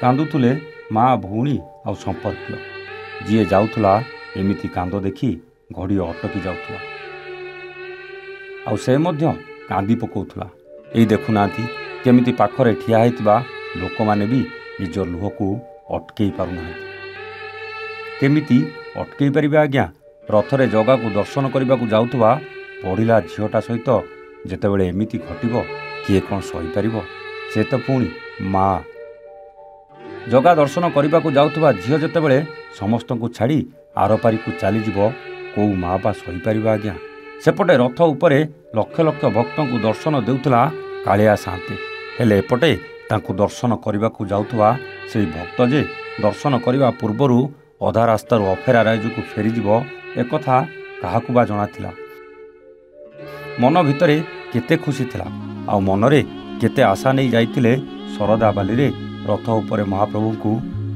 କାନ୍ଦୁଥିଲେ ମା ଭଉଣୀ ଆଉ ସମ୍ପର୍କୀୟ। ଯିଏ ଯାଉଥିଲା ଏମିତି କାନ୍ଦ ଦେଖି ଘଡ଼ି ଅଟକି ଯାଉଥିଲା ଆଉ ସେ ମଧ୍ୟ କାନ୍ଦି ପକାଉଥିଲା। ଏଇ ଦେଖୁନାହାନ୍ତି କେମିତି ପାଖରେ ଠିଆ ହେଇଥିବା ଲୋକମାନେ ବି ନିଜ ଲୁହକୁ ଅଟକେଇ ପାରୁନାହାନ୍ତି। କେମିତି ଅଟକେଇ ପାରିବେ ଆଜ୍ଞା? ରଥରେ ଜଗାକୁ ଦର୍ଶନ କରିବାକୁ ଯାଉଥିବା ପଢ଼ିଲା ଝିଅଟା ସହିତ ଯେତେବେଳେ ଏମିତି ଘଟିବ କିଏ କ'ଣ ସହିପାରିବ? ସେ ତ ପୁଣି ମା। ଜଗା ଦର୍ଶନ କରିବାକୁ ଯାଉଥିବା ଝିଅ ଯେତେବେଳେ ସମସ୍ତଙ୍କୁ ଛାଡ଼ି ଆରପାରିକୁ ଚାଲିଯିବ କେଉଁ ମା ବା ସହିପାରିବ ଆଜ୍ଞା? ସେପଟେ ରଥ ଉପରେ ଲକ୍ଷ ଲକ୍ଷ ଭକ୍ତଙ୍କୁ ଦର୍ଶନ ଦେଉଥିଲା କାଳିଆ ସାଆନ୍ତେ। ହେଲେ ଏପଟେ ତାଙ୍କୁ ଦର୍ଶନ କରିବାକୁ ଯାଉଥିବା ସେହି ଭକ୍ତ ଯେ ଦର୍ଶନ କରିବା ପୂର୍ବରୁ ଅଧା ରାସ୍ତାରୁ ଅଫେରା ରାଇଜକୁ ଫେରିଯିବ ଏକଥା କାହାକୁ ବା ଜଣାଥିଲା? ମନ ଭିତରେ କେତେ ଖୁସି ଥିଲା ଆଉ ମନରେ କେତେ ଆଶା ନେଇ ଯାଇଥିଲେ ଶରଦା ବାଲିରେ ରଥ ଉପରେ ମହାପ୍ରଭୁଙ୍କୁ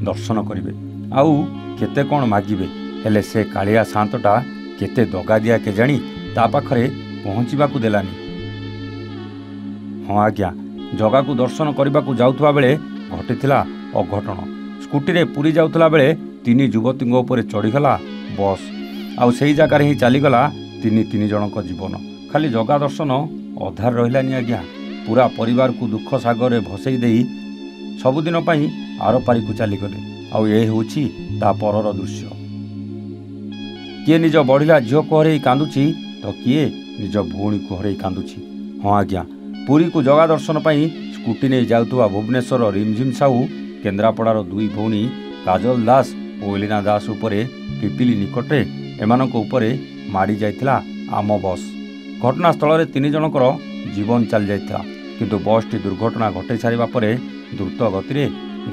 ଦର୍ଶନ କରିବେ ଆଉ କେତେ କ'ଣ ମାଗିବେ। ହେଲେ ସେ କାଳିଆ ସାଆନ୍ତଟା କେତେ ଦଗାଦିଆ କେଜାଣି ତା ପାଖରେ ପହଞ୍ଚିବାକୁ ଦେଲାନି। ହଁ ଆଜ୍ଞା, ଜଗାକୁ ଦର୍ଶନ କରିବାକୁ ଯାଉଥିବା ବେଳେ ଘଟିଥିଲା ଅଘଟଣ। ସ୍କୁଟିରେ ପୁରୀ ଯାଉଥିଲା ବେଳେ 3 ଯୁବତୀଙ୍କ ଉପରେ ଚଢ଼ିଗଲା ବସ୍ ଆଉ ସେଇ ଜାଗାରେ ହିଁ ଚାଲିଗଲା ତିନି ଜଣଙ୍କ ଜୀବନ। ଖାଲି ଜଗା ଦର୍ଶନ ଅଧାରେ ରହିଲାନି ଆଜ୍ଞା, ପୁରା ପରିବାରକୁ ଦୁଃଖ ସାଗରରେ ଭସେଇ ଦେଇ ସବୁଦିନ ପାଇଁ ଆରପାରିକୁ ଚାଲିଗଲେ। ଆଉ ଏ ହେଉଛି ତା ପରର ଦୃଶ୍ୟ। କିଏ ନିଜ ବଢ଼ିଲା ଝିଅକୁ ହରେଇ କାନ୍ଦୁଛି ତ କିଏ ନିଜ ଭଉଣୀକୁ ହରେଇ କାନ୍ଦୁଛି। ହଁ ଆଜ୍ଞା, ପୁରୀକୁ ଜଗା ଦର୍ଶନ ପାଇଁ ସ୍କୁଟି ନେଇ ଯାଉଥିବା ଭୁବନେଶ୍ୱର ରିମଝିମ୍ ସାହୁ, କେନ୍ଦ୍ରାପଡ଼ାର 2 ଭଉଣୀ କାଜଲ ଦାସ ଓ ଏଲିନା ଦାସ ଉପରେ ପିପିଲି ନିକଟରେ ଏମାନଙ୍କ ଉପରେ ମାଡ଼ି ଯାଇଥିଲା ଆମ ବସ୍। ଘଟଣାସ୍ଥଳରେ 3 ଜଣଙ୍କର ଜୀବନ ଚାଲି ଯାଇଥିଲା। କିନ୍ତୁ ବସ୍ଟି ଦୁର୍ଘଟଣା ଘଟାଇ ସାରିବା ପରେ ଦ୍ରୁତ ଗତିରେ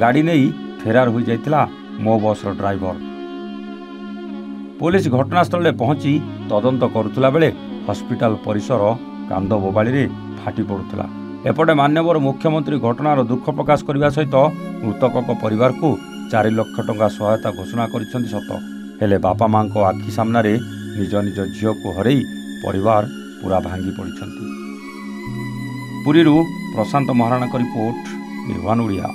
ଗାଡ଼ି ନେଇ ଫେରାର ହୋଇଯାଇଥିଲା ମୋ ବସ୍ର ଡ୍ରାଇଭର। ପୋଲିସ ଘଟଣାସ୍ଥଳରେ ପହଞ୍ଚି ତଦନ୍ତ କରୁଥିଲା ବେଳେ ହସ୍ପିଟାଲ ପରିସର କାନ୍ଦ ବୋବାଳିରେ ଫାଟି ପଡ଼ୁଥିଲା। ଏପଟେ ମାନ୍ୟବର ମୁଖ୍ୟମନ୍ତ୍ରୀ ଘଟଣାର ଦୁଃଖ ପ୍ରକାଶ କରିବା ସହିତ ମୃତକଙ୍କ ପରିବାରକୁ 4 ଲକ୍ଷ ଟଙ୍କା ସହାୟତା ଘୋଷଣା କରିଛନ୍ତି ସତ, ହେଲେ ବାପା ମାଙ୍କ ଆଖି ସାମ୍ନାରେ ନିଜ ଝିଅକୁ ହରେଇ ପରିବାର ପୁରା ଭାଙ୍ଗି ପଡ଼ିଛନ୍ତି। ପୁରୀରୁ ପ୍ରଶାନ୍ତ ମହାରଣାଙ୍କ ରିପୋର୍ଟ, ନିର୍ବାଣ ଓଡ଼ିଆ।